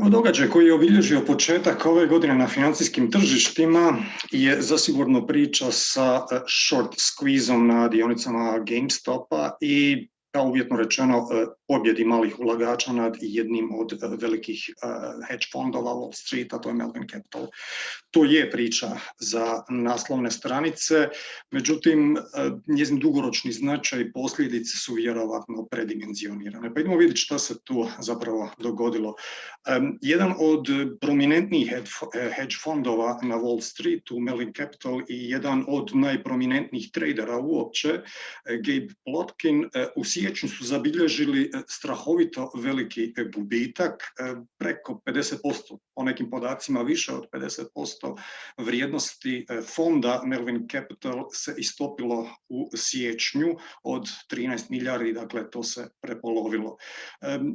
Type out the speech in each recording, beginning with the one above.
Događaj koji je obilježio početak ove godine na financijskim tržištima je zasigurno priča sa short squeezom na dionicama GameStopa i kao uvjetno rečeno pobjedi malih ulagača nad jednim od velikih hedge fondova Wall Streeta, to je Melvin Capital. To je priča za naslovne stranice, međutim njezin dugoročni značaj i posljedice su vjerovatno predimenzionirane. Pa idemo vidjeti šta se tu zapravo dogodilo. Jedan od prominentnijih hedge fondova na Wall Streetu, Melvin Capital, i jedan od najprominentnijih tradera uopće, Gabe Plotkin, u siječnju su zabilježili strahovito veliki gubitak, preko 50%, po nekim podacima više od 50% vrijednosti fonda Melvin Capital se istopilo u siječnju od 13 milijardi, dakle to se prepolovilo.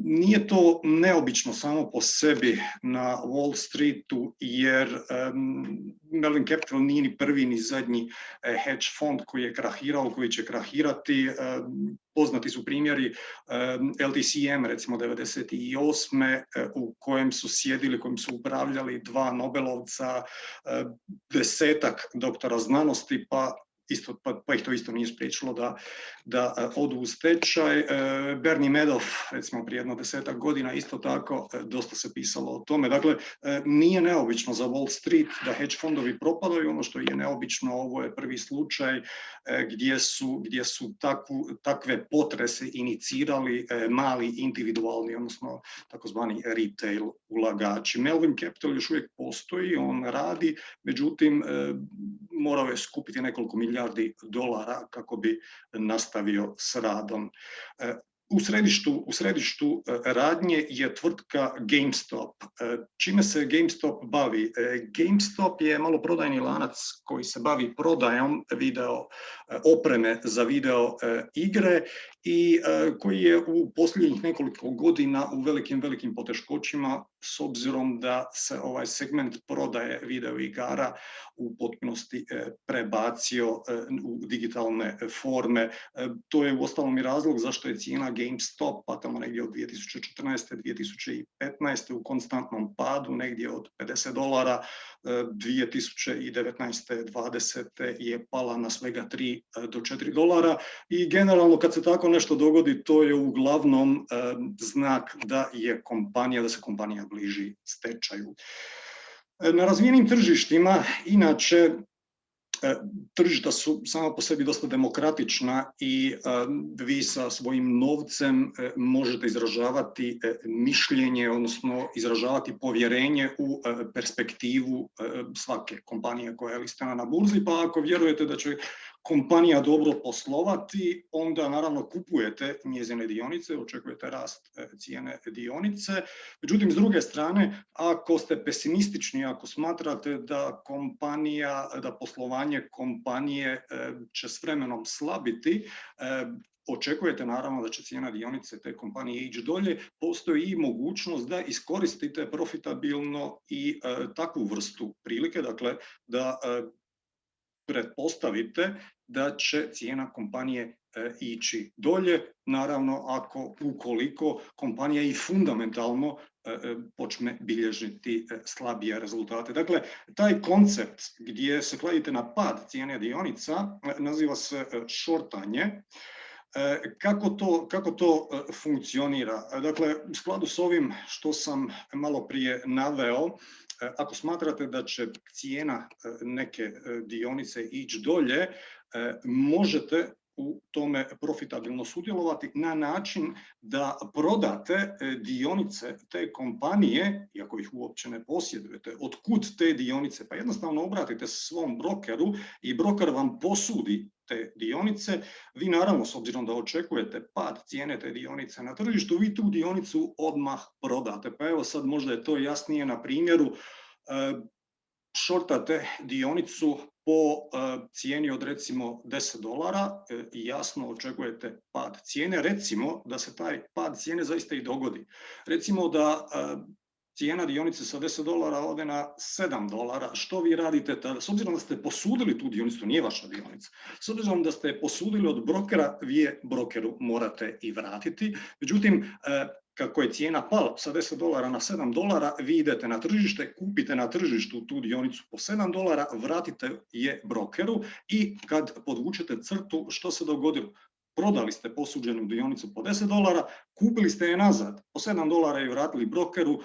Nije to neobično samo po sebi na Wall Streetu, jer Melvin Capital nije ni prvi ni zadnji hedge fond koji je krahirao, koji će krahirati. Poznati su primjeri LTCM, recimo 1998. u kojem su sjedili, kojim su upravljali dva Nobelovca, desetak doktora znanosti, pa ih to isto nije spriječilo da odu u stečaj. Bernie Madoff, recimo prije jedno 10-ak godina, isto tako, dosta se pisalo o tome. Dakle, nije neobično za Wall Street da hedge fondovi propadaju. Ono što je neobično, ovo je prvi slučaj gdje su takve potrese inicirali mali individualni, odnosno takozvani retail ulagači. Melvin Capital još uvijek postoji, on radi, međutim morao je skupiti nekoliko milijardi dolara kako bi nastavio s radom. U središtu radnje je tvrtka GameStop. Čime se GameStop bavi? GameStop je maloprodajni lanac koji se bavi prodajom video opreme za video igre i koji je u posljednjih nekoliko godina u velikim poteškoćima, s obzirom da se ovaj segment prodaje video igara u potpunosti prebacio u digitalne forme. To je uostalom i razlog zašto je cijena GameStopa tamo negdje od 2014. 2015. u konstantnom padu, negdje od $50. 2019. 20. je pala na svega $3 do $4 i generalno kad se tako nešto dogodi, to je uglavnom znak da se kompanija bliži stečaju. Na razvijenim tržištima, inače, tržišta su sama po sebi dosta demokratična i vi sa svojim novcem možete izražavati mišljenje, odnosno izražavati povjerenje u perspektivu svake kompanije koja je listana na burzi, pa ako vjerujete da će kompanija dobro poslovati, onda naravno kupujete njezine dionice, očekujete rast cijene dionice. Međutim, s druge strane, ako ste pesimistični, ako smatrate da poslovanje kompanije će s vremenom slabiti, očekujete naravno da će cijena dionice te kompanije ići dolje, postoji i mogućnost da iskoristite profitabilno i takvu vrstu prilike, dakle da pretpostavite da će cijena kompanije ići dolje, naravno ukoliko kompanija i fundamentalno počne bilježiti slabije rezultate. Dakle, taj koncept gdje se kladite na pad cijene dionica naziva se shortanje. Kako to funkcionira? Dakle, u skladu s ovim što sam malo prije naveo, ako smatrate da će cijena neke dionice ići dolje, možete u tome profitabilno sudjelovati na način da prodate dionice te kompanije, iako ih uopće ne posjedujete. Otkud te dionice? Pa jednostavno obratite se svom brokeru i broker vam posudi te dionice. Vi naravno, s obzirom da očekujete pad cijene te dionice na tržištu, vi tu dionicu odmah prodate. Pa evo sad možda je to jasnije na primjeru. Šortate dionicu po cijeni od recimo $10 i jasno očekujete pad cijene. Recimo da se taj pad cijene zaista i dogodi. Recimo da cijena dionice sa $10 ode na $7. Što vi radite tada? S obzirom da ste posudili tu dionicu, to nije vaša dionica. S obzirom da ste posudili od brokera, vi je brokeru morate i vratiti. Međutim, kako je cijena pala sa $10 na $7, vi idete na tržište, kupite na tržištu tu dionicu po $7, vratite je brokeru i kad podvučete crtu, što se dogodilo? Prodali ste posuđenu dionicu po $10, kupili ste je nazad po $7 i vratili brokeru.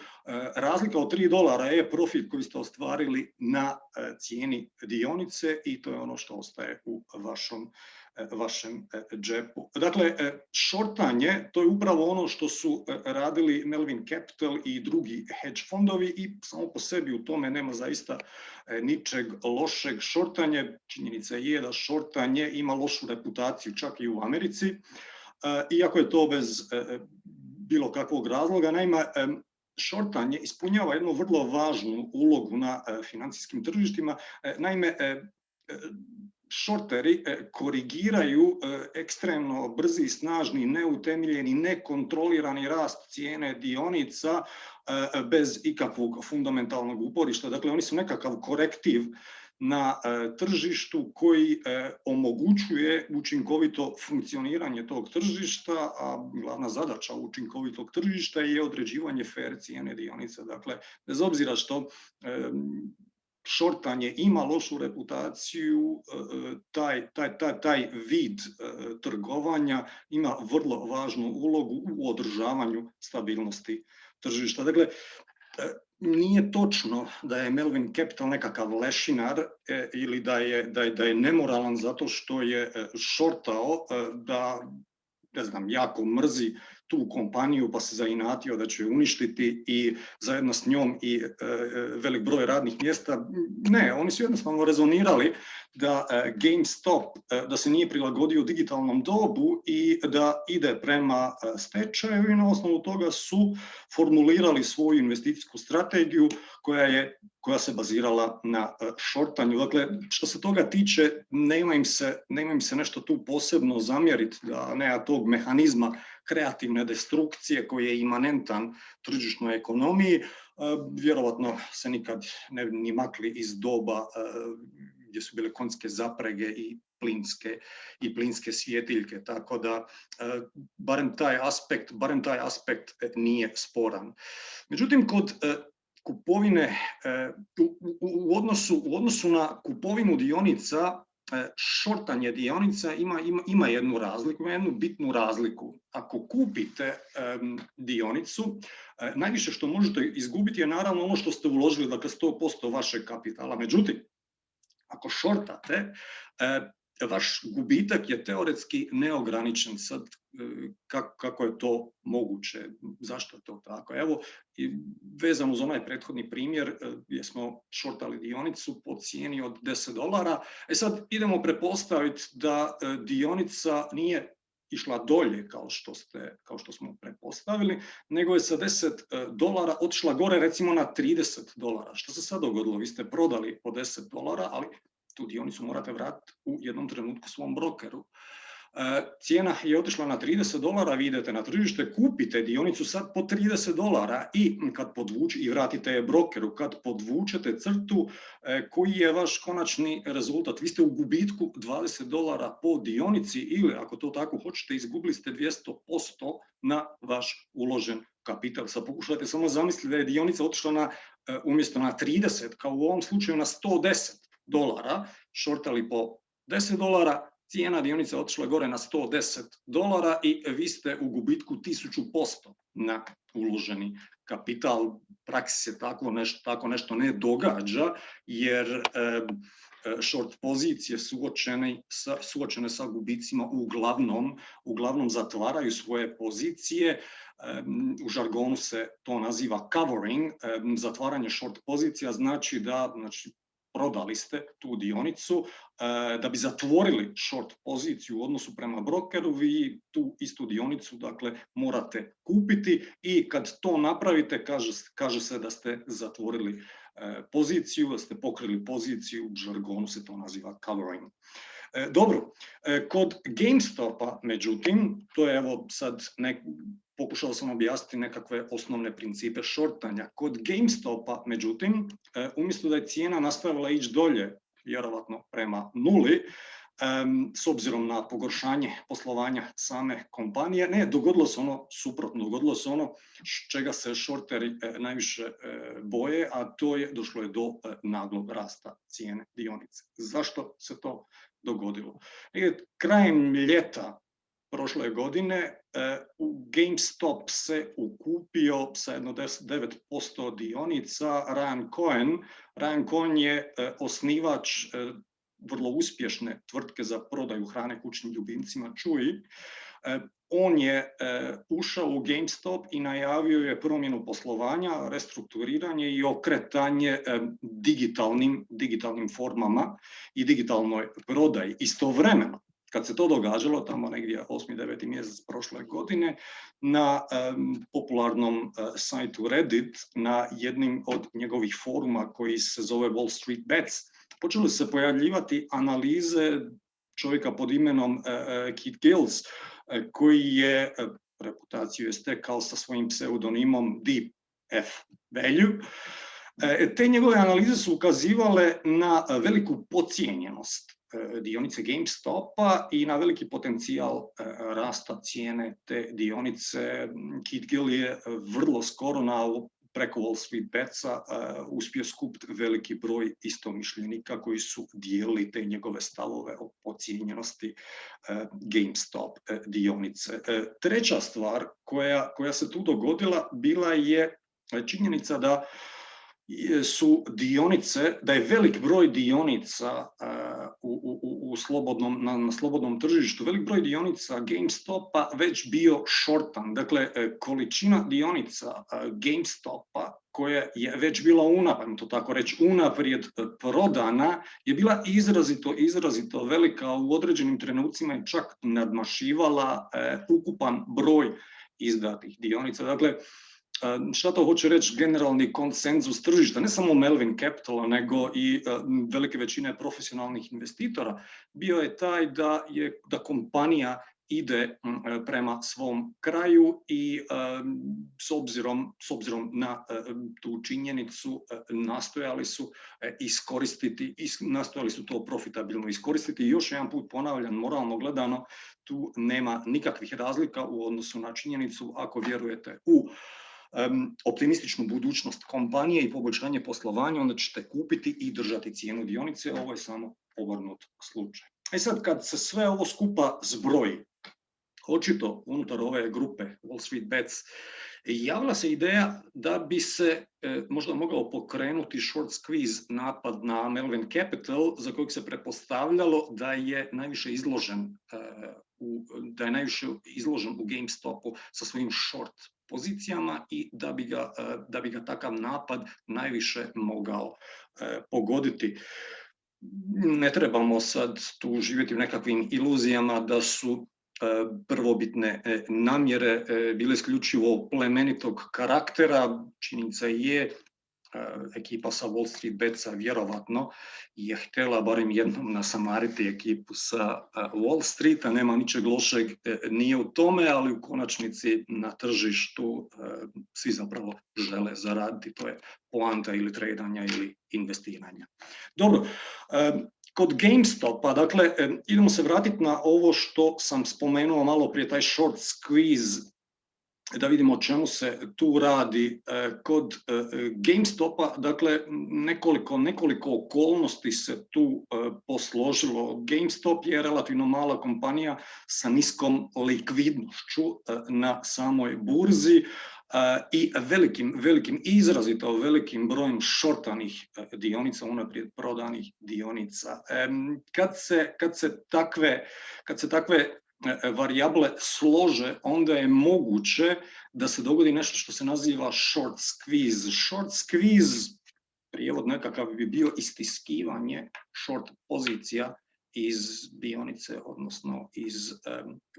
Razlika od $3 je profit koji ste ostvarili na cijeni dionice i to je ono što ostaje u vašem džepu. Dakle, shortanje, to je upravo ono što su radili Melvin Capital i drugi hedge fondovi i samo po sebi u tome nema zaista ničeg lošeg. Shortanje, činjenica je da shortanje ima lošu reputaciju čak i u Americi, iako je to bez bilo kakvog razloga. Naime, shortanje ispunjava jednu vrlo važnu ulogu na financijskim tržištima. Naime, shorteri korigiraju ekstremno brzi, snažni, neutemeljeni, nekontrolirani rast cijene dionica bez ikakvog fundamentalnog uporišta. Dakle, oni su nekakav korektiv na tržištu koji omogućuje učinkovito funkcioniranje tog tržišta, a glavna zadaća učinkovitog tržišta je određivanje fer cijene dionica. Dakle, bez obzira što shortanje ima lošu reputaciju, taj vid trgovanja ima vrlo važnu ulogu u održavanju stabilnosti tržišta. Dakle, nije točno da je Melvin Capital nekakav lešinar ili da je nemoralan zato što je shortao, da ne znam, jako mrzi tu kompaniju pa se zainatio da će je uništiti i zajedno s njom i velik broj radnih mjesta. Ne, oni su jednostavno rezonirali da GameStop da se nije prilagodio digitalnom dobu i da ide prema stečaju i na osnovu toga su formulirali svoju investicijsku strategiju koja se bazirala na shortanju. Dakle, što se toga tiče, nema im se nešto tu posebno zamjeriti da nema tog mehanizma kreativne destrukcije koji je imanentan tržišnoj ekonomiji. Vjerovatno se nikad ne bi ni makli iz doba gdje su bile konjske zaprege i plinske svjetiljke, tako da barem taj aspekt nije sporan. Međutim, kod kupovine, u odnosu na kupovinu dionica, shortanje dionica ima jednu razliku, jednu bitnu razliku. Ako kupite dionicu, najviše što možete izgubiti je naravno ono što ste uložili, dakle 100% vašeg kapitala. Međutim, ako shortate, vaš gubitak je teoretski neograničen. Sad, kako je to moguće? Zašto je to tako? Evo, vezano uz onaj prethodni primjer gdje smo shortali dionicu po cijeni od $10. Sad idemo pretpostaviti da dionica nije išla dolje kao što smo pretpostavili, nego je sa $10 otišla gore recimo na $30. Što se sad dogodilo? Vi ste prodali po $10, ali tu dionicu morate vratiti u jednom trenutku svom brokeru. Cijena je otišla na $30, vi idete na tržište, kupite dionicu sad po $30 i vratite je brokeru. Kad podvučete crtu, koji je vaš konačni rezultat? Vi ste u gubitku $20 po dionici ili, ako to tako hoćete, izgubili ste 200% na vaš uložen kapital. Sad pokušajte samo zamisliti da je dionica otišla umjesto na 30, kao u ovom slučaju na $110, shortali po $10, cijena dionica otišla gore na $110 i vi ste u gubitku 1000% na uloženi kapital. U praksi se tako nešto ne događa, jer short pozicije suočene sa gubicima uglavnom zatvaraju svoje pozicije. U žargonu se to naziva covering. Zatvaranje short pozicija znači da prodali ste tu dionicu, da bi zatvorili short poziciju u odnosu prema brokeru, vi tu istu dionicu morate kupiti i kad to napravite, kaže se da ste zatvorili poziciju, da ste pokrili poziciju, u žargonu se to naziva covering. Dobro, kod GameStopa, međutim, to je evo sad pokušao sam objasniti nekakve osnovne principe shortanja. Kod GameStopa, međutim, umjesto da je cijena nastavila ići dolje, vjerovatno prema nuli, s obzirom na pogoršanje poslovanja same kompanije. Ne, dogodilo se ono suprotno, dogodilo se ono čega se shorteri najviše boje, a to je došlo je do naglog rasta cijene dionice. Zašto se to dogodilo? Krajem ljeta prošle godine u GameStop se ukupio sa jedno 9% dionica Ryan Cohen. Ryan Cohen je osnivač vrlo uspješne tvrtke za prodaju hrane kućnim ljubimcima Chewy. On je ušao u GameStop i najavio je promjenu poslovanja, restrukturiranje i okretanje digitalnim formama i digitalnoj prodaji. Istovremeno, kad se to događalo, tamo negdje 8. 9. mjesec prošle godine, na popularnom sajtu Reddit, na jednim od njegovih foruma koji se zove Wall Street Bets, počeli se pojavljivati analize čovjeka pod imenom Keith Gills, koji je reputaciju je stekao sa svojim pseudonimom Deep F Value. Te njegove analize su ukazivale na veliku podcijenjenost dionice GameStopa i na veliki potencijal rasta cijene te dionice. Keith Gill je vrlo skoro preko Wall Street Betsa uspio skupiti veliki broj istomišljenika koji su dijelili te njegove stavove o podcijenjenosti GameStop dionice. Treća stvar koja se tu dogodila bila je činjenica da da je velik broj dionica na slobodnom tržištu, velik broj dionica GameStopa već bio shortan. Dakle, količina dionica GameStopa koja je već bila unaprijed prodana je bila izrazito velika, u određenim trenucima je čak nadmašivala ukupan broj izdatih dionica. Dakle, šta to hoće reći generalni konsenzus tržišta, ne samo Melvin Capitala, nego i velike većine profesionalnih investitora, bio je taj da kompanija ide prema svom kraju i s obzirom na tu činjenicu nastojali su to profitabilno iskoristiti. I još jedan put ponavljam, moralno gledano, tu nema nikakvih razlika u odnosu na činjenicu ako vjerujete u optimističnu budućnost kompanije i poboljšanje poslovanja, onda ćete kupiti i držati cijenu dionice. Ovo je samo obrnut slučaj. Sad, kad se sve ovo skupa zbroji, očito unutar ove grupe Wall Street Bets javila se ideja da bi se možda mogao pokrenuti short squeeze napad na Melvin Capital, za kojeg se pretpostavljalo da je najviše izložen u GameStopu sa svojim short pozicijama i da bi ga takav napad najviše mogao pogoditi. Ne trebamo sad tu živjeti u nekakvim iluzijama da su prvobitne namjere bile isključivo plemenitog karaktera. Činjenica je, ekipa sa Wall Street Betsa vjerovatno je htjela barem jednom nasamariti ekipu sa Wall Streeta. Nema ničeg lošeg nije u tome, ali u konačnici na tržištu svi zapravo žele zaraditi. To je poanta ili tradanja ili investiranja. Dobro, kod GameStopa, dakle, idemo se vratiti na ovo što sam spomenuo malo prije, taj short squeeze, da vidimo o čemu se tu radi. Kod GameStopa, dakle, nekoliko okolnosti se tu posložilo. GameStop je relativno mala kompanija sa niskom likvidnošću na samoj burzi i izrazito velikim brojem shortanih dionica, unaprijed prodanih dionica. Kad se takve varijable slože, onda je moguće da se dogodi nešto što se naziva short squeeze. Short squeeze, prijevod nekakav bi bio istiskivanje short pozicija iz dionice, odnosno iz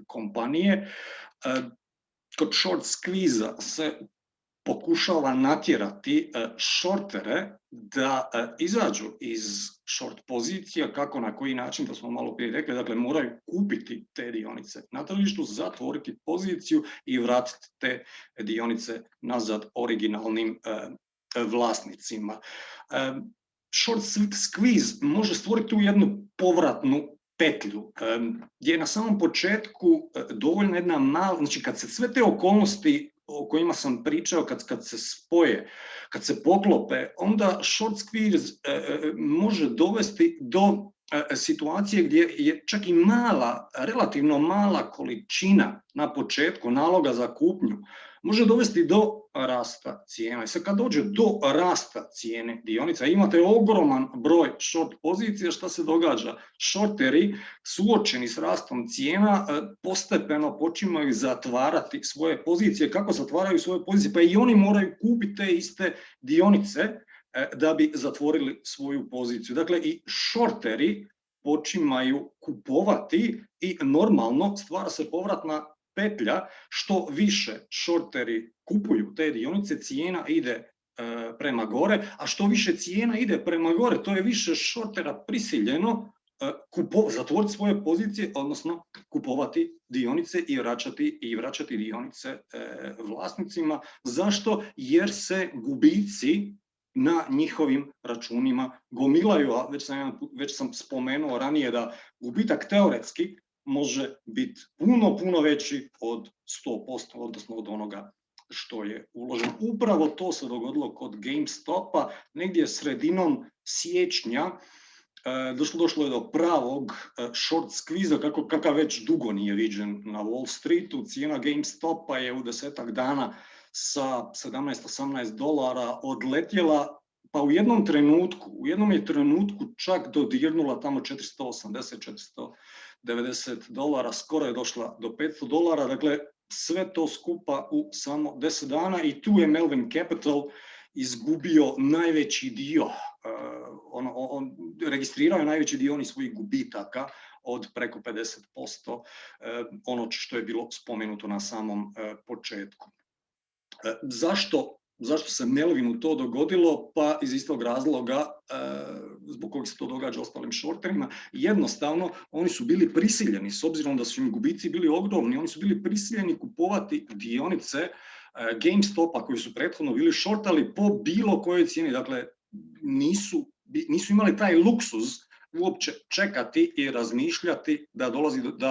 kompanije. Kod short squeeze se pokušava natjerati shortere da izađu iz short pozicija, kako na koji način, to smo malo prije rekli, dakle moraju kupiti te dionice na tržištu, zatvoriti poziciju i vratiti te dionice nazad originalnim vlasnicima. Short squeeze može stvoriti tu jednu povratnu petlju, gdje je na samom početku dovoljna jedna mala, znači kad se sve te okolnosti o kojima sam pričao, kad se spoje, kad se poklope, onda short squeeze može dovesti do situacije gdje je čak i mala, relativno mala količina na početku naloga za kupnju može dovesti do rasta cijena. I sad kad dođe do rasta cijene dionica, imate ogroman broj short pozicija, šta se događa? Shorteri suočeni s rastom cijena postepeno počimaju zatvarati svoje pozicije. Kako zatvaraju svoje pozicije? Pa i oni moraju kupiti te iste dionice da bi zatvorili svoju poziciju. Dakle, i shorteri počimaju kupovati i normalno stvara se povratna petlja. Što više shorteri kupuju te dionice, cijena ide prema gore, a što više cijena ide prema gore, to je više shortera prisiljeno zatvoriti svoje pozicije, odnosno kupovati dionice i vraćati dionice vlasnicima. Zašto? Jer se gubici na njihovim računima gomilaju, a već sam spomenuo ranije da gubitak teoretski može biti puno veći od 100%, odnosno od onoga što je uloženo. Upravo to se dogodilo kod GameStopa, negdje sredinom siječnja došlo je do pravog short squeeze, kakav već dugo nije viđen na Wall Streetu. Cijena GameStopa je u 10-ak dana sa $17-18 odletjela, pa u jednom je trenutku čak dodirnula tamo $480-490, skoro je došla do $500, dakle sve to skupa u samo 10 dana i tu je Melvin Capital izgubio najveći dio, registrirao je najveći dio onih svojih gubitaka od preko 50%, ono što je bilo spomenuto na samom početku. Zašto se Melvinu to dogodilo? Pa iz istog razloga zbog kojeg se to događa ostalim shorterima. Jednostavno, oni su bili prisiljeni, s obzirom da su im gubici bili ogromni, oni su bili prisiljeni kupovati dionice GameStopa koji su prethodno bili shortali po bilo kojoj cijeni. Dakle, nisu imali taj luksuz uopće čekati i razmišljati da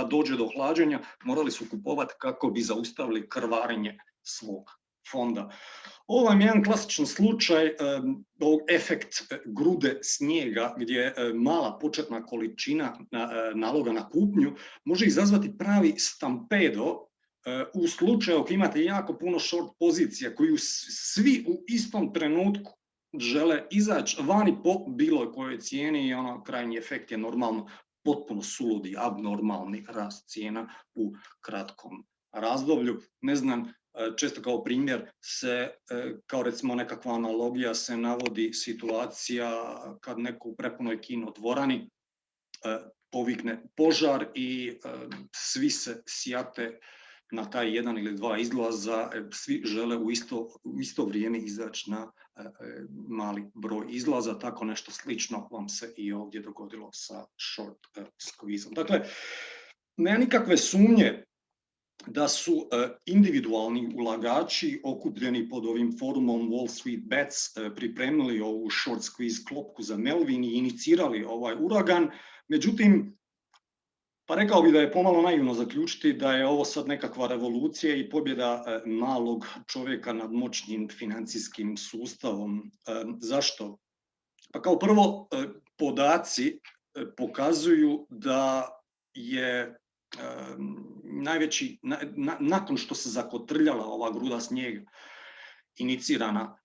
dođe do hlađenja, morali su kupovati kako bi zaustavili krvarenje svog fonda. Ovo vam je jedan klasičan slučaj ovog efekt grude snijega, gdje mala početna količina naloga na kupnju može izazvati pravi stampedo u slučaju ako imate jako puno short pozicija koju svi u istom trenutku žele izaći vani po bilo kojoj cijeni i krajnji efekt je normalno potpuno suludi, abnormalni rast cijena u kratkom razdoblju. Ne znam, često kao primjer kao recimo nekakva analogija se navodi situacija kad neko u prepunoj kino dvorani povikne požar i svi se sjate na taj jedan ili dva izlaza, svi žele u isto vrijeme izaći na mali broj izlaza. Tako nešto slično vam se i ovdje dogodilo sa short squeeze-om. Dakle, nema nikakve sumnje da su individualni ulagači okupljeni pod ovim forumom Wall Street Bets pripremili ovu short squeeze klopku za Melvin i inicirali ovaj uragan. Međutim, pa rekao bih da je pomalo naivno zaključiti da je ovo sad nekakva revolucija i pobjeda malog čovjeka nad moćnim financijskim sustavom. Zašto? Pa kao prvo, podaci pokazuju da je nakon što se zakotrljala ova gruda snijega inicirana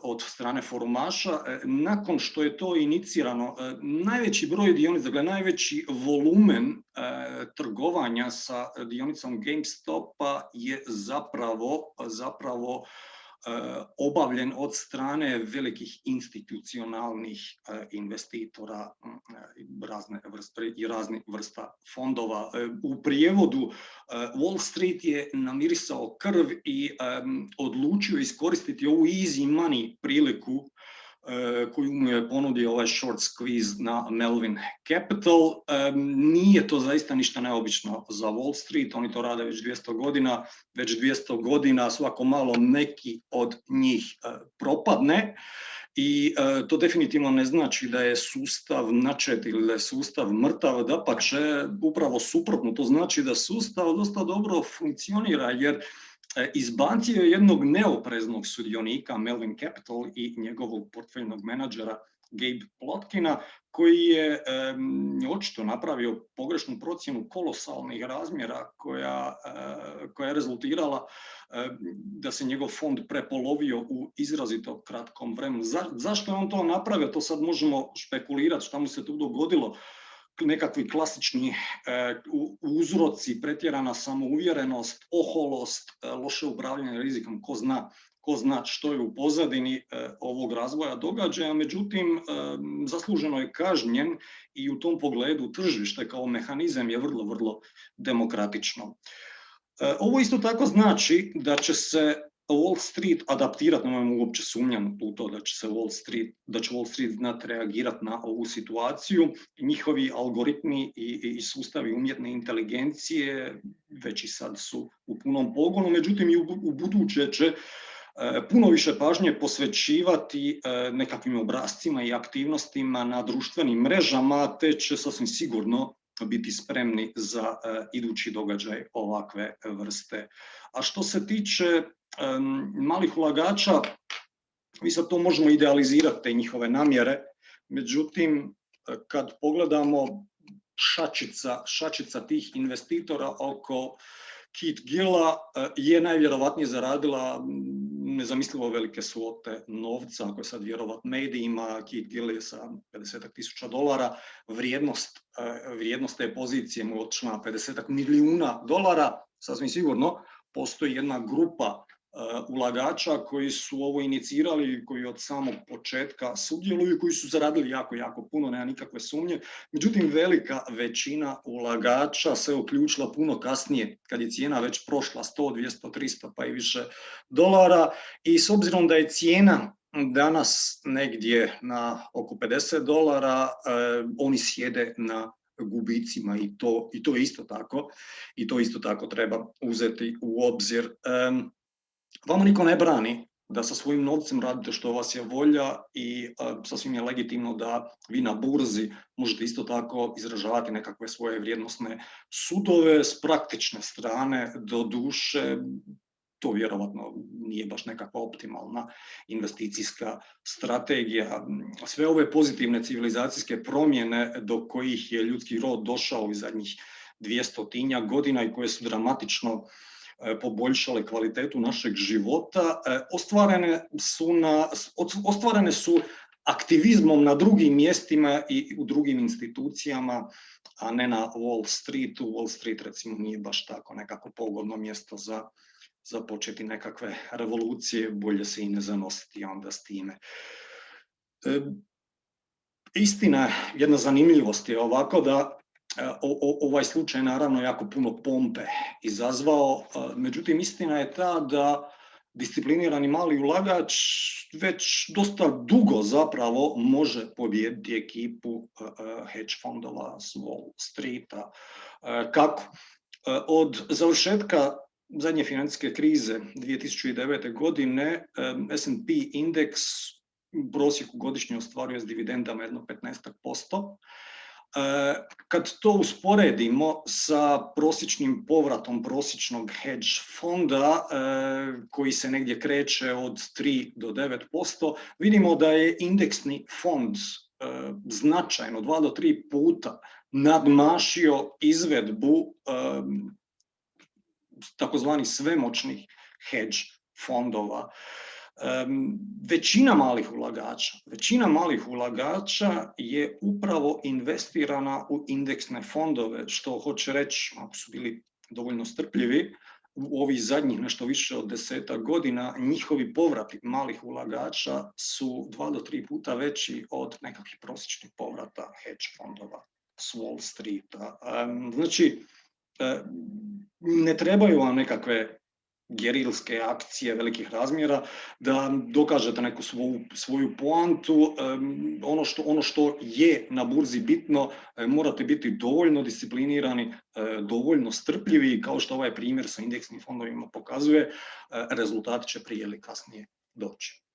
od strane forumaša, nakon što je to inicirano, najveći broj dionica, dakle najveći volumen trgovanja sa dionicom GameStopa je zapravo obavljen od strane velikih institucionalnih investitora i raznih vrsta fondova. U prijevodu, Wall Street je namirisao krv i odlučio iskoristiti ovu easy money priliku koju mu je ponudio ovaj short squeeze na Melvin Capital. Nije to zaista ništa neobično za Wall Street, oni to rade već 200 godina, već 200 godina svako malo neki od njih propadne i to definitivno ne znači da je sustav načet ili da je sustav mrtav, dapače, upravo suprotno, to znači da sustav dosta dobro funkcionira jer izbacio je jednog neopreznog sudionika Melvin Capital i njegovog portfeljnog menadžera Gabe Plotkina, koji je očito napravio pogrešnu procjenu kolosalnih razmjera koja je rezultirala da se njegov fond prepolovio u izrazito kratkom vremenu. Zašto je on to napravio? To sad možemo špekulirati šta mu se tu dogodilo. Nekakvi klasični uzroci, pretjerana samouvjerenost, oholost, loše upravljanje rizikom, ko zna što je u pozadini ovog razvoja događaja, međutim zasluženo je kažnjen i u tom pogledu tržište kao mehanizam je vrlo, vrlo demokratično. Ovo isto tako znači da će se Wall Street adaptirati, nemojmo uopće sumnjati u to da će Wall Street znati reagirati na ovu situaciju. Njihovi algoritmi i sustavi umjetne inteligencije već i sad su u punom pogonu, međutim i u buduće će puno više pažnje posvećivati nekakvim obrascima i aktivnostima na društvenim mrežama, te će sasvim sigurno biti spremni za idući događaj ovakve vrste. A što se tiče malih ulagača, mi sad to možemo idealizirati, te njihove namjere, međutim, kad pogledamo šačica tih investitora oko Keith Gilla je najvjerovatnije zaradila nezamislivo velike svote novca, ako je sad vjerovat medijima. Keith Gill je sa $50,000, vrijednost te pozicije mu otišla na $50 milijuna, sasvim sigurno postoji jedna grupa ulagača koji su ovo inicirali, koji od samog početka sudjeluju i koji su zaradili jako, jako puno, nema nikakve sumnje. Međutim, velika većina ulagača se uključila puno kasnije, kad je cijena već prošla 100, 200, 300 pa i više dolara, i s obzirom da je cijena danas negdje na oko $50, oni sjede na gubicima i to isto tako treba uzeti u obzir. Vama niko ne brani da sa svojim novcem radite što vas je volja i sasvim je legitimno da vi na burzi možete isto tako izražavati nekakve svoje vrijednosne sudove. S praktične strane, doduše, to vjerovatno nije baš nekakva optimalna investicijska strategija. Sve ove pozitivne civilizacijske promjene do kojih je ljudski rod došao u zadnjih 200 godina i koje su dramatično poboljšale kvalitetu našeg života, ostvarene su aktivizmom na drugim mjestima i u drugim institucijama, a ne na Wall Streetu. Wall Street recimo nije baš tako nekako pogodno mjesto za početi nekakve revolucije, bolje se i ne zanositi onda s time. Istina, jedna zanimljivost je ovako da ovaj slučaj naravno jako puno pompe izazvao, međutim istina je ta da disciplinirani mali ulagač već dosta dugo zapravo može pobijediti ekipu hedge fondova s Wall Streeta. Kako? Od završetka zadnje financijske krize 2009. godine S&P indeks u prosjeku godišnje ostvaruje s dividendama jedno 15%. Kad to usporedimo sa prosječnim povratom prosječnog hedge fonda koji se negdje kreće od 3 do 9%, vidimo da je indeksni fond značajno 2 do 3 puta nadmašio izvedbu takozvanih svemoćnih hedge fondova. Većina malih ulagača je upravo investirana u indeksne fondove, što hoće reći, ako su bili dovoljno strpljivi, u ovih zadnjih nešto više od 10 godina, njihovi povrati malih ulagača su 2 do 3 puta veći od nekakvih prosječnih povrata hedge fondova s Wall Streeta. Znači, ne trebaju vam nekakve gerilske akcije velikih razmjera, da dokažete neku svoju poantu. Ono što je na burzi bitno, morate biti dovoljno disciplinirani, dovoljno strpljivi i kao što ovaj primjer sa indeksnim fondovima pokazuje, rezultati će prije ili kasnije doći.